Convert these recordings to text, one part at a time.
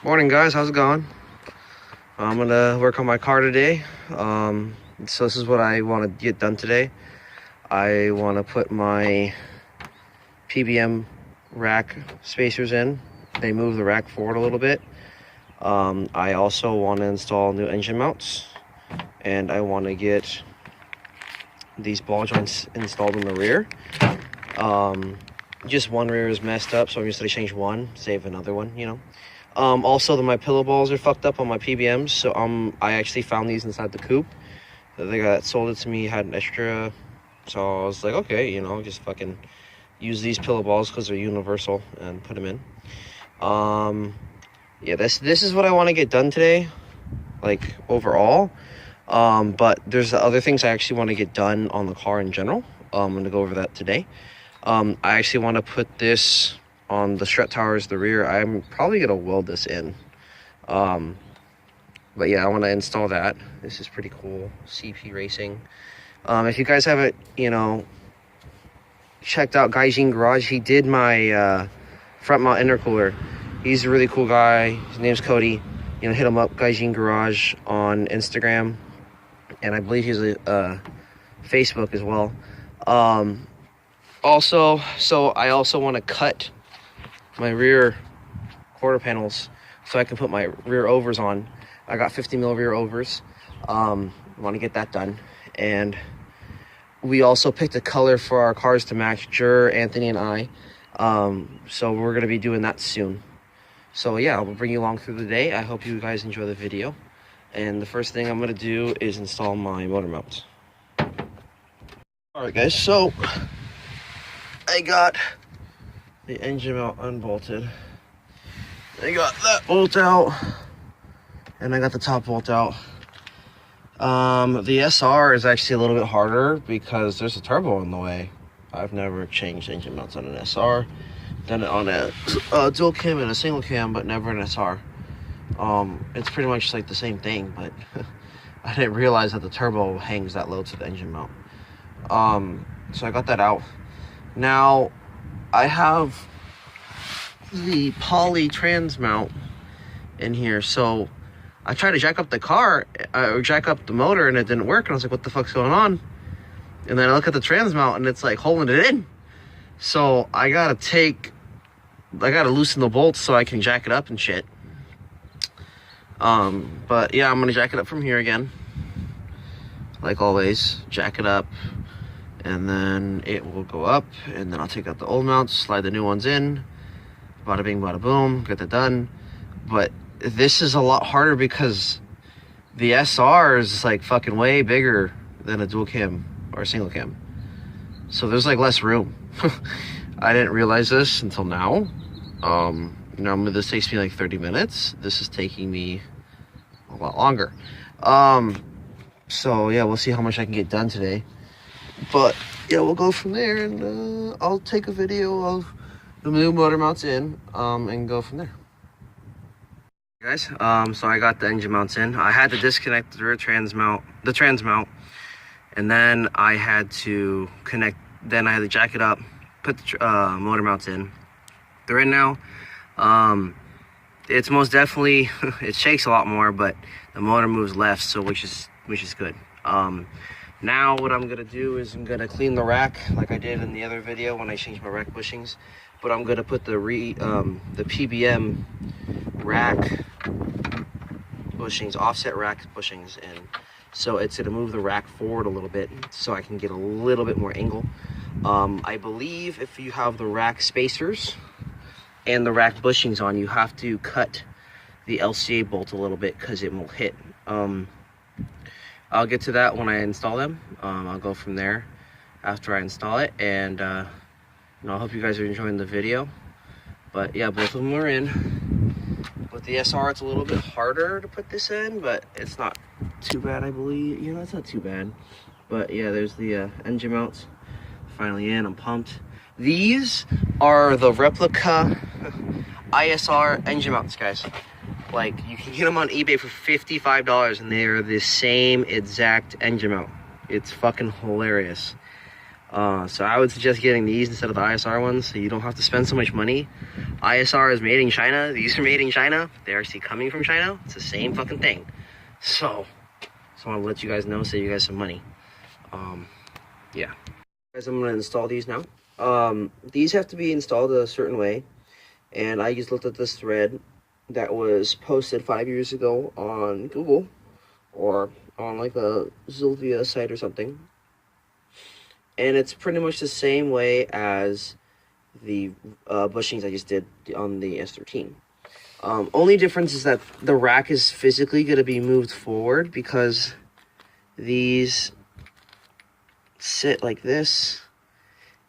Morning guys, how's it going? I'm gonna work on my car today. So this is what I want to get done today. I want to put my PBM rack spacers in. They move the rack forward a little bit. I also want to install new engine mounts, and I want to get these ball joints installed in the rear. Just one rear is messed up, so I'm just gonna change one, save another one, you know. Also, my pillow balls are fucked up on my PBMs, so I actually found these inside the coupe. The guy that sold it to me had an extra, so I was like, okay, you know, just fucking use these pillow balls because they're universal and put them in. Yeah, this is what I want to get done today, like overall. But there's other things I actually want to get done on the car in general. I'm gonna go over that today. I actually want to put this on the strut towers, the rear. I'm probably gonna weld this in. But yeah, I want to install that. This is pretty cool. CP Racing. If you guys haven't, you know, checked out Gaijin Garage, he did my front mount intercooler. He's a really cool guy. His name's Cody. You know, hit him up, Gaijin Garage on Instagram, and I believe he's a Facebook as well. Also, so I also want to cut my rear quarter panels so I can put my rear overs on. I got 50mm rear overs. I want to get that done. And we also picked a color for our cars to match, Jur, Anthony, and I. So we're going to be doing that soon. So yeah, we'll bring you along through the day. I hope you guys enjoy the video. And the first thing I'm going to do is install my motor mounts. Alright guys, so I got the engine mount unbolted. I got that bolt out, and I got the top bolt out. The SR is actually a little bit harder because there's a turbo in the way. I've never changed engine mounts on an SR. Done it on a dual cam and a single cam, but never an SR. It's pretty much like the same thing, but I didn't realize that the turbo hangs that low to the engine mount. So I got that out. Now I have the poly trans mount in here, so I tried to jack up the car, or jack up the motor, and it didn't work. And I was like, what the fuck's going on? And then I look at the trans mount and it's like holding it in. So I gotta loosen the bolts so I can jack it up and shit. But yeah, I'm gonna jack it up from here again. Like always, jack it up, and then it will go up, and then I'll take out the old mounts, slide the new ones in. Bada bing, bada boom, get that done. But this is a lot harder because the SR is like fucking way bigger than a dual cam or a single cam. So there's like less room. I didn't realize this until now. Normally this takes me like 30 minutes. This is taking me a lot longer. So yeah, we'll see how much I can get done today. But yeah, we'll go from there, and I'll take a video of the new motor mounts in, and go from there. Guys, so I got the engine mounts in. I had to disconnect the rear trans mount, and then I had to connect. Then I had to jack it up, put the motor mounts in. They're in now. It's most definitely it shakes a lot more, but the motor moves left, so which is good. Now what I'm gonna do is I'm gonna clean the rack like I did in the other video when I changed my rack bushings. But I'm gonna put the PBM rack bushings, offset rack bushings in. So it's gonna move the rack forward a little bit so I can get a little bit more angle. I believe if you have the rack spacers and the rack bushings on, you have to cut the LCA bolt a little bit because it won't hit. I'll get to that when I install them. I'll go from there after I install it, and you know, I hope you guys are enjoying the video. But yeah, both of them are in. With the SR, it's a little bit harder to put this in, but it's not too bad, I believe. You know, it's not too bad. But yeah, there's the engine mounts finally in. I'm pumped. These are the replica ISR engine mounts, guys. Like, you can get them on eBay for $55, and they are the same exact engine mount. It's fucking hilarious. So I would suggest getting these instead of the ISR ones, so you don't have to spend so much money. ISR is made in China. These are made in China. They're actually coming from China. It's the same fucking thing. So I want to let you guys know, save you guys some money. Yeah. Guys, I'm gonna install these now. These have to be installed a certain way, and I just looked at this thread that was posted 5 years ago on Google or on like a Zilvia site or something, and it's pretty much the same way as the bushings I just did on the S14. Only difference is that the rack is physically going to be moved forward because these sit like this,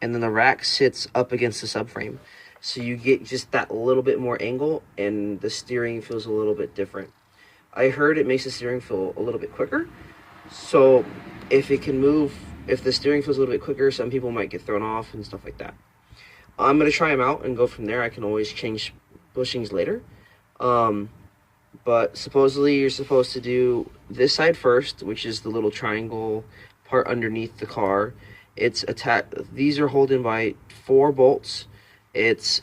and then the rack sits up against the subframe. So you get just that little bit more angle, and the steering feels a little bit different. I heard it makes the steering feel a little bit quicker. So if it can move, if the steering feels a little bit quicker, some people might get thrown off and stuff like that. I'm going to try them out and go from there. I can always change bushings later. But supposedly you're supposed to do this side first, which is the little triangle part underneath the car. It's attached. These are held in by 4 bolts. It's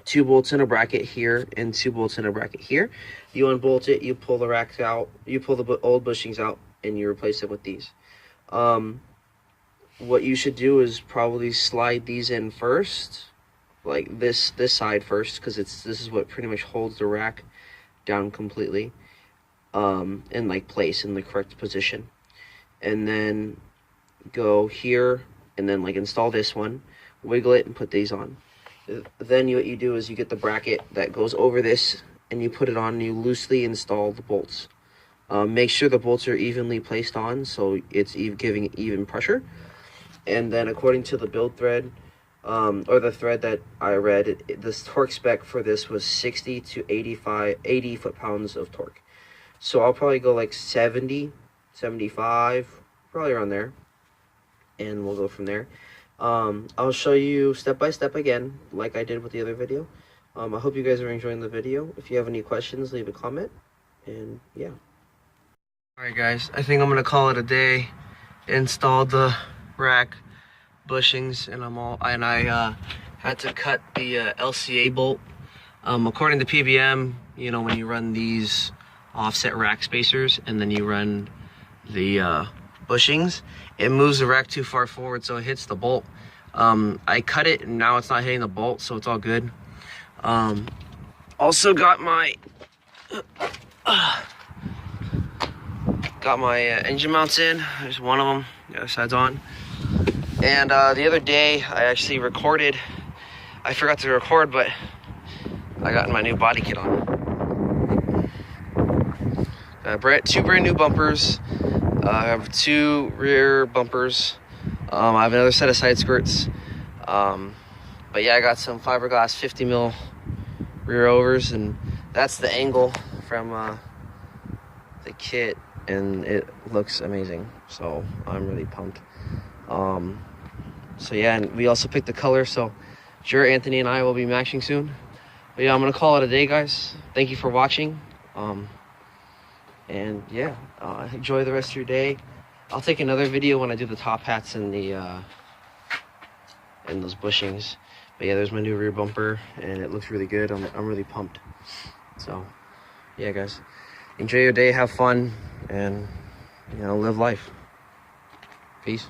2 bolts in a bracket here and 2 bolts in a bracket here. You unbolt it, you pull the racks out, you pull the old bushings out, and you replace it with these. What you should do is probably slide these in first, like this side first, because this is what pretty much holds the rack down completely, in like place in the correct position, and then go here and then like install this one, wiggle it, and put these on. Then what you do is you get the bracket that goes over this and you put it on and you loosely install the bolts. Make sure the bolts are evenly placed on so it's giving even pressure. And then according to the build thread, or the thread that I read, this torque spec for this was 60 to 80 foot-pounds of torque. So I'll probably go like 70, 75, probably around there, and we'll go from there. I'll show you step by step again, like I did with the other video. I hope you guys are enjoying the video. If you have any questions, leave a comment, and yeah. Alright guys, I think I'm gonna call it a day. Installed the rack bushings, and I had to cut the LCA bolt. According to PBM, you know, when you run these offset rack spacers and then you run the bushings, it moves the rack too far forward, so it hits the bolt. I cut it and now it's not hitting the bolt, so it's all good. Also got my engine mounts in. There's one of them, the other side's on. And the other day I actually recorded, I forgot to record, but I got my new body kit on. Two brand new bumpers. I have 2 rear bumpers. I have another set of side skirts. But yeah, I got some fiberglass 50 mil rear overs, and that's the angle from the kit, and it looks amazing. So I'm really pumped. So yeah, and we also picked the color, so sure, Anthony and I will be matching soon. But yeah, I'm gonna call it a day, guys. Thank you for watching. And yeah, enjoy the rest of your day. I'll take another video when I do the top hats and the and those bushings. But yeah, there's my new rear bumper, and it looks really good. I'm really pumped. So yeah, guys, enjoy your day, have fun, and you know, live life. Peace.